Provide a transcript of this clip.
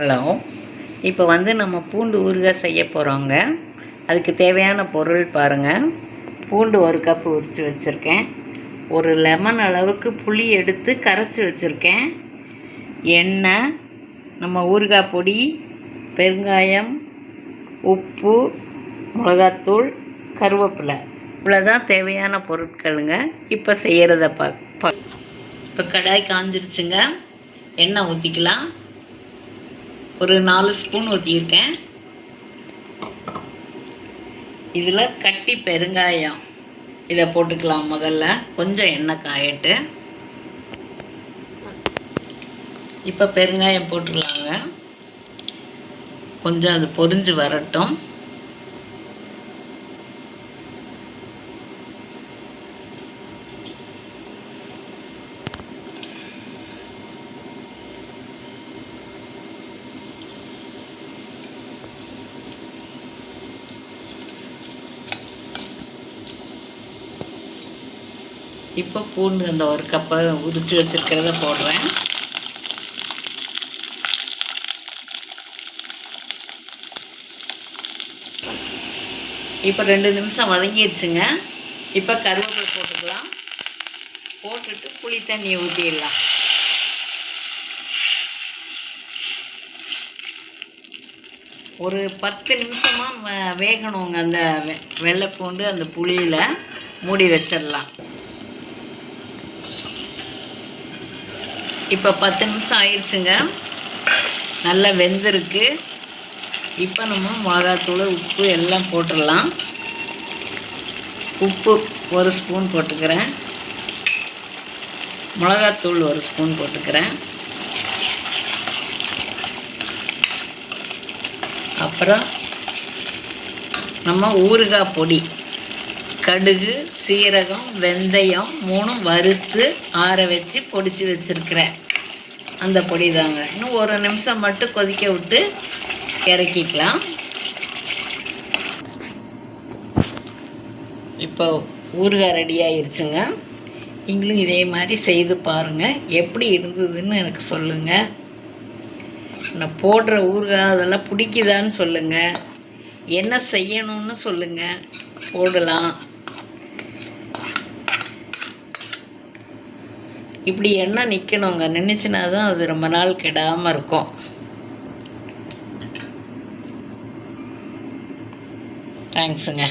Hello. இப்போ நம்ம பூண்டு ஊறுகாய் செய்ய போகிறோங்க. அதுக்கு தேவையான பொருள் பாருங்கள். பூண்டு 1 கப்பு உரித்து வச்சுருக்கேன். ஒரு லெமன் அளவுக்கு புளி எடுத்து கரைச்சி வச்சுருக்கேன். எண்ணெய், நம்ம ஊறுகாய் பொடி, பெருங்காயம், உப்பு, மிளகாத்தூள், கருவேப்பிலை, இவ்வளோதான் தேவையான பொருட்களுங்க. இப்போ செய்கிறத இப்போ கடாய் காஞ்சிருச்சுங்க. எண்ணெய் ஊற்றிக்கலாம். ஒரு 4 ஸ்பூன் ஊற்றியிருக்கேன். இதில் கட்டி பெருங்காயம் இதை போட்டுக்கலாம். முதல்ல கொஞ்சம் எண்ணெய் காயட்டு. இப்போ பெருங்காயம் போட்டுக்கலாங்க. கொஞ்சம் அது பொரிஞ்சு வரட்டும். இப்போ பூண்டு அந்த 1 கப்பை உரித்து வச்சுருக்கிறத போடுறேன். இப்போ 2 நிமிஷம் வதங்கிடுச்சுங்க. இப்போ கருவேப்பிலை போட்டுக்கலாம். போட்டுட்டு புளி தண்ணி ஊற்றிடலாம். ஒரு 10 நிமிஷமாக வேகணுங்க. அந்த வெள்ளைப்பூண்டு அந்த புளியில் மூடி வச்சிடலாம். இப்போ 10 நிமிஷம் ஆயிடுச்சுங்க. நல்லா வெந்திருக்கு. இப்போ நம்ம மிளகாத்தூள், உப்பு எல்லாம் போட்டுடலாம். உப்பு 1 ஸ்பூன் போட்டுக்கிறேன். மிளகாத்தூள் 1 ஸ்பூன் போட்டுக்கிறேன். அப்புறம் நம்ம ஊறுகாய் பொடி, கடுகு, சீரகம், வெந்தயம் 3 வறுத்து ஆற வச்சு பொடிச்சு வச்சுருக்கிறேன். அந்த பொடி தாங்க. இன்னும் 1 நிமிஷம் மட்டும் கொதிக்க விட்டு இறக்கிக்கலாம். இப்போ ஊறுகாய் ரெடி ஆயிடுச்சுங்க. நீங்களும் இதே மாதிரி செய்து பாருங்கள். எப்படி இருந்ததுன்னு எனக்கு சொல்லுங்கள். நான் போடுற ஊறுகாய் அதெல்லாம் பிடிக்குதான்னு சொல்லுங்கள். என்ன செய்யணும்னு சொல்லுங்கள். போடலாம். இப்படி எண்ணெய் நிற்கணுங்க. நின்றுச்சுன்னா தான் அது ரொம்ப நாள் கெடாமல் இருக்கும். தேங்க்ஸுங்க.